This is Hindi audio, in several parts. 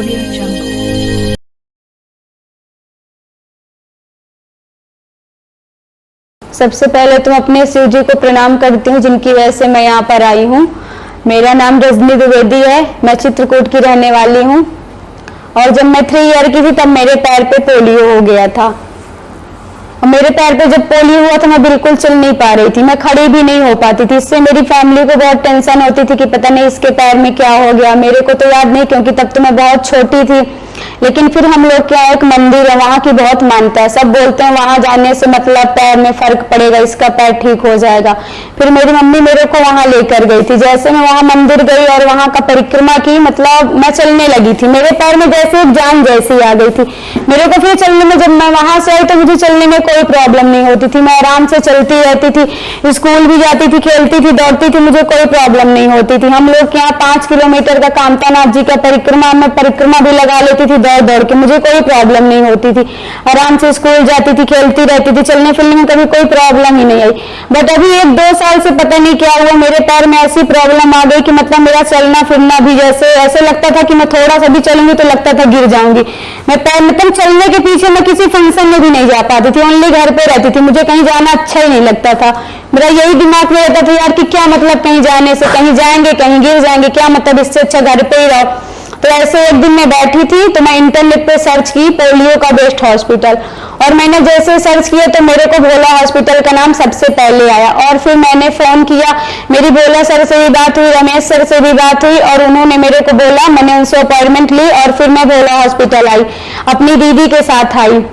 Audio Jungle। सबसे पहले तो अपने शिव जी को प्रणाम करती हूँ जिनकी वजह से मैं यहाँ पर आई हूँ। मेरा नाम रजनी द्विवेदी है, मैं चित्रकूट की रहने वाली हूँ। और जब मैं 3 ईयर की थी तब मेरे पैर पे पोलियो हो गया था। और मेरे पैर पे जब पोलियो हुआ था मैं बिल्कुल चल नहीं पा रही थी, मैं खड़ी भी नहीं हो पाती थी। इससे मेरी फैमिली को बहुत टेंशन होती थी कि पता नहीं इसके पैर में क्या हो गया। मेरे को तो याद नहीं क्योंकि तब तो मैं बहुत छोटी थी। लेकिन फिर हम लोग क्या, एक मंदिर है वहाँ की बहुत मानता है, सब बोलते हैं वहाँ जाने से मतलब पैर में फर्क पड़ेगा, इसका पैर ठीक हो जाएगा। फिर मेरी मम्मी मेरे को वहाँ लेकर गई थी। जैसे मैं वहाँ मंदिर गई और वहाँ का परिक्रमा की, मतलब मैं चलने लगी थी, मेरे पैर में जैसे एक जान जैसी आ गई थी मेरे को। फिर चलने में, जब मैं वहां से आई तो मुझे चलने में कोई प्रॉब्लम नहीं होती थी, मैं आराम से चलती रहती थी, स्कूल भी जाती थी, खेलती थी, दौड़ती थी, मुझे कोई प्रॉब्लम नहीं होती थी। हम लोग यहाँ 5 किलोमीटर का कामतानाथ जी का परिक्रमा, मैं परिक्रमा भी लगा लेती थी दौड़ दौड़ के, मुझे कोई प्रॉब्लम नहीं होती थी। आराम से स्कूल जाती थी, खेलती रहती थी, चलने फिरने में कभी कोई प्रॉब्लम ही नहीं आई। बट अभी 1-2 साल से पता नहीं क्या हुआ, मेरे पैर में ऐसी प्रॉब्लम आ गई कि मतलब मेरा चलना फिरना भी जैसे ऐसे लगता था कि मैं थोड़ा सा भी चलूंगी तो लगता था गिर जाऊंगी। मैं पैर मतलब चलने के पीछे मैं किसी फंक्शन में भी नहीं जा पाती थी, ओनली घर पे रहती थी, मुझे कहीं जाना अच्छा ही नहीं लगता था। मेरा यही दिमाग में रहता था यार कि क्या मतलब कहीं जाने से, कहीं जाएंगे कहीं गिर जाएंगे, क्या मतलब, इससे अच्छा घर पे ही रहो। तो ऐसे एक दिन मैं बैठी थी तो मैं इंटरनेट पे सर्च की पोलियो का बेस्ट हॉस्पिटल, और मैंने जैसे सर्च किया तो मेरे को भोला हॉस्पिटल का नाम सबसे पहले आया। और फिर मैंने फोन किया, मेरी भोला सर से भी बात हुई, रमेश सर से भी बात हुई, और उन्होंने मेरे को बोला, मैंने उनसे अपॉइंटमेंट ली और फिर मैं भोला हॉस्पिटल आई, अपनी दीदी के साथ आई।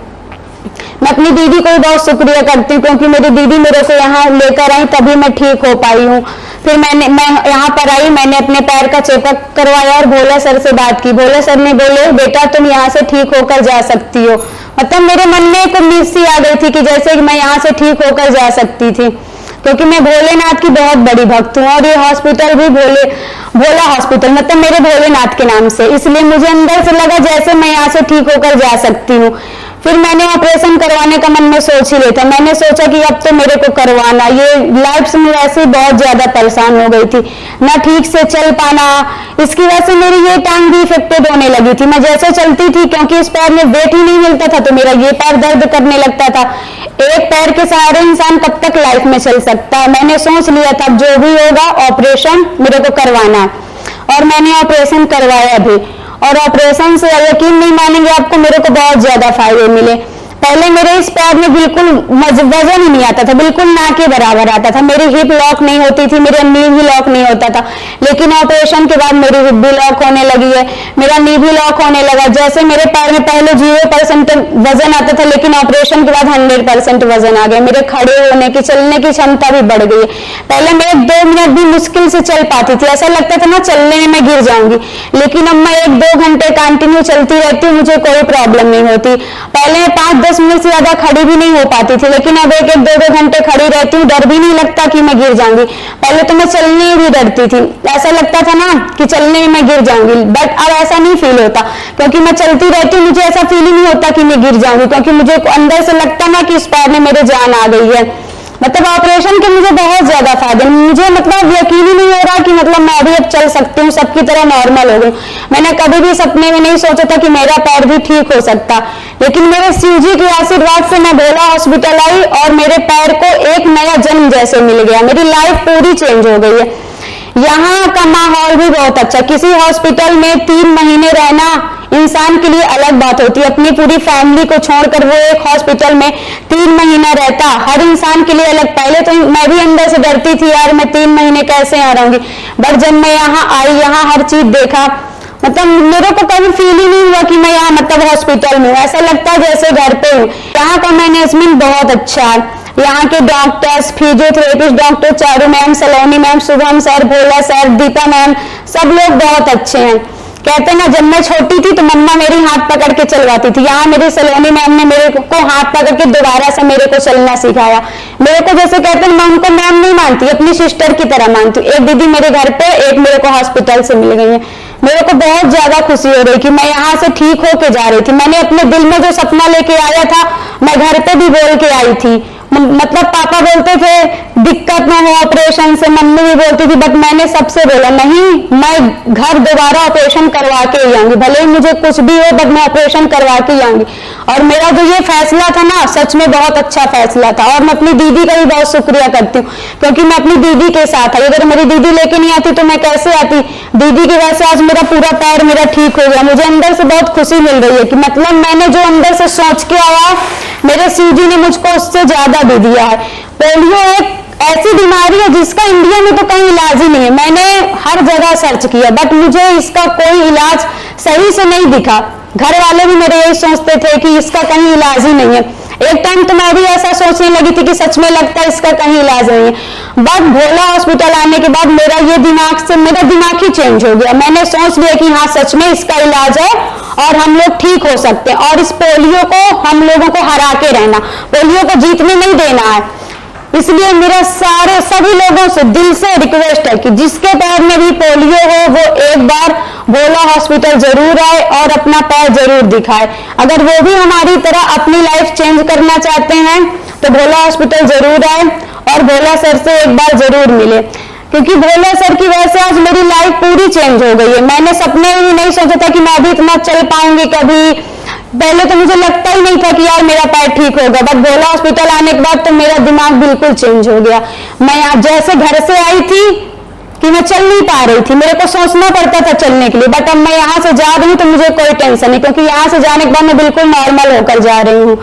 मैं अपनी दीदी को भी बहुत शुक्रिया करती हूँ क्योंकि मेरी दीदी मेरे को यहाँ लेकर आई तभी मैं ठीक हो पाई हूँ। फिर मैं यहाँ पर आई, मैंने अपने पैर का चेकअप करवाया और भोला सर से बात की। भोला सर ने बोले बेटा तुम यहाँ से ठीक होकर जा सकती हो। मतलब मेरे मन में एक उम्मीद सी आ गई थी कि जैसे कि मैं यहाँ से ठीक होकर जा सकती थी, क्योंकि मैं भोलेनाथ की बहुत बड़ी भक्त हूँ और ये हॉस्पिटल भी भोला हॉस्पिटल मतलब मेरे भोलेनाथ के नाम से, इसलिए मुझे अंदर से लगा जैसे मैं यहाँ से ठीक होकर जा सकती हूँ। फिर मैंने ऑपरेशन करवाने का मन में सोच ही लेता, मैंने सोचा कि अब तो मेरे को करवाना, ये लाइफ से मैं वैसे बहुत ज्यादा परेशान हो गई थी, ना ठीक से चल पाना, इसकी वजह से मेरी ये टांग भी इफेक्टेड होने लगी थी। मैं जैसे चलती थी, क्योंकि इस पैर में वेट ही नहीं मिलता था तो मेरा ये पैर दर्द करने लगता था। एक पैर के सहारे इंसान कब तक लाइफ में चल सकता है। मैंने सोच लिया था जो भी होगा ऑपरेशन मेरे को करवाना है, और मैंने ऑपरेशन करवाया भी। और ऑपरेशन से यकीन नहीं मानेंगे आपको, मेरे को बहुत ज्यादा फायदे मिले। पहले मेरे इस पैर में बिल्कुल वजन ही नहीं आता था, बिल्कुल ना के बराबर आता था, मेरी हिप लॉक नहीं होती थी, मेरा नी भी लॉक नहीं होता था। लेकिन ऑपरेशन के बाद मेरी हिप भी लॉक होने लगी है, मेरा नी भी लॉक होने लगा। जैसे मेरे पैर में पहले 0% वजन आता था, लेकिन ऑपरेशन के बाद 100% वजन आ गया। मेरे खड़े होने की, चलने की क्षमता भी बढ़ गई है। पहले मैं 1-2 मिनट भी मुश्किल से चल पाती थी, ऐसा लगता था ना चलने में मैं गिर जाऊंगी, लेकिन अब मैं 1-2 घंटे कंटिन्यू चलती रहती हूँ, मुझे कोई प्रॉब्लम नहीं होती। पहले 5-10 मिनट से ज्यादा खड़ी भी नहीं हो पाती थी, लेकिन अब 1-2 घंटे खड़ी रहती हूँ, डर भी नहीं लगता कि मैं गिर जाऊंगी। पहले तो मैं चलने में भी डरती थी, ऐसा लगता था ना कि चलने में मैं गिर जाऊंगी, बट अब ऐसा नहीं फील होता क्योंकि मैं चलती रहती हूँ, मुझे ऐसा फील ही नहीं होता कि मैं गिर जाऊंगी, क्योंकि मुझे अंदर से लगता ना कि इस पैर में मेरे जान आ गई है। मतलब ऑपरेशन के मुझे बहुत ज्यादा फायदे, मुझे मतलब यकीन ही नहीं हो रहा कि मतलब मैं भी अब चल सकती हूँ, सबकी तरह नॉर्मल हो गई। मैंने कभी भी सपने में नहीं सोचा था कि मेरा पैर भी ठीक हो सकता, लेकिन मेरे शिव जी के आशीर्वाद से मैं भोला हॉस्पिटल आई और मेरे पैर को एक नया जन्म जैसे मिल गया, मेरी लाइफ पूरी चेंज हो गई है। यहाँ का माहौल भी बहुत अच्छा, किसी हॉस्पिटल में 3 महीने रहना इंसान के लिए अलग बात होती है, अपनी पूरी फैमिली को छोड़कर वो एक हॉस्पिटल में 3 महीना रहता हर इंसान के लिए अलग। पहले तो मैं भी अंदर से डरती थी यार मैं 3 महीने कैसे यहाँ रहूंगी, बट जब मैं यहाँ आई, यहाँ हर चीज देखा, मतलब मेरे को कभी फील ही नहीं हुआ कि मैं यहाँ मतलब हॉस्पिटल में, ऐसा लगता है जैसे घर पे हूँ। यहाँ का मैनेजमेंट बहुत अच्छा है, यहाँ के doctors, physiotherapist doctor Charu ma'am, Saloni ma'am, Shubham sir, Bhola sir, Deepa ma'am, सब लोग बहुत अच्छे हैं। कहते ना जब मैं छोटी थी तो मम्मा मेरी हाथ पकड़ के चलवाती थी, यहाँ मेरी सलोनी मैम ने मेरे को हाथ पकड़ के दोबारा से मेरे को चलना सिखाया। मेरे को जैसे कहते हैं, मैं उनको मैम नहीं मानती, अपनी सिस्टर की तरह मानती हूँ। एक दीदी मेरे घर पे, एक मेरे को हॉस्पिटल से मिल गई है। मेरे को बहुत ज्यादा खुशी हो रही कि मैं यहाँ से ठीक होके जा रही थी। मैंने अपने दिल में जो सपना लेके आया था मैं घर पे भी बोल के आई थी, मतलब पापा बोलते थे दिक्कत ना हो ऑपरेशन से, मम्मी भी बोलती थी, बट मैंने सबसे बोला नहीं, मैं घर दोबारा ऑपरेशन करवा के ही आऊंगी, भले ही मुझे कुछ भी हो, बट मैं ऑपरेशन करवा के ही आऊंगी। और मेरा जो ये फैसला था ना, सच में बहुत अच्छा फैसला था। और मैं अपनी दीदी का भी बहुत शुक्रिया करती हूँ, क्योंकि मैं अपनी दीदी के साथ आई। अगर मेरी दीदी लेके नहीं आती तो मैं कैसे आती। दीदी की वजह से आज मेरा पूरा पैर मेरा ठीक हो गया। मुझे अंदर से बहुत खुशी मिल रही है कि मतलब मैंने जो अंदर से सोच के आया, मेरे शिव जी ने मुझको उससे ज्यादा दे दिया है। पोलियो एक ऐसी बीमारी है जिसका इंडिया में तो कहीं इलाज ही नहीं है। मैंने हर जगह सर्च किया, बट मुझे इसका कोई इलाज सही से नहीं दिखा। घर वाले भी मेरे यही सोचते थे कि इसका कहीं इलाज ही नहीं है। एक टाइम तो मैं भी ऐसा सोचने लगी थी कि सच में लगता है इसका कहीं इलाज नहीं है। बट भोला हॉस्पिटल आने के बाद मेरा दिमाग ही चेंज हो गया। मैंने सोच लिया कि हाँ, सच में इसका इलाज है और हम लोग ठीक हो सकते हैं। और इस पोलियो को हम लोगों को हरा के रहना, पोलियो को जीतने नहीं देना है। इसलिए मेरा सभी लोगों से दिल से रिक्वेस्ट है कि जिसके पैर में भी पोलियो हो वो एक बार भोला हॉस्पिटल जरूर आए और अपना पैर जरूर दिखाए। अगर वो भी हमारी तरह अपनी लाइफ चेंज करना चाहते हैं तो भोला हॉस्पिटल जरूर आए और भोला सर से एक बार जरूर मिले, क्योंकि भोला सर की वजह से आज मेरी लाइफ पूरी चेंज हो गई है। मैंने सपने में भी नहीं सोचा था कि मैं भी इतना चल पाऊंगी कभी। पहले तो मुझे लगता ही नहीं था कि यार मेरा पैर ठीक होगा, बट भोला हॉस्पिटल आने के बाद तो मेरा दिमाग बिल्कुल चेंज हो गया। मैं आज जैसे घर से आई थी कि मैं चल नहीं पा रही थी, मेरे को सोचना पड़ता था चलने के लिए, बट अब मैं यहाँ से जा रही हूँ तो मुझे कोई टेंशन नहीं, क्योंकि यहाँ से जाने के बाद मैं बिल्कुल नॉर्मल होकर जा रही हूँ।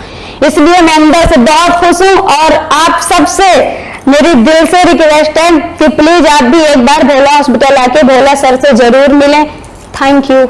इसलिए मैं अंदर से बहुत खुश हूँ। और आप सबसे मेरी दिल से रिक्वेस्ट है कि प्लीज आप भी एक बार भोला हॉस्पिटल आके भोला सर से जरूर मिलें। Thank you.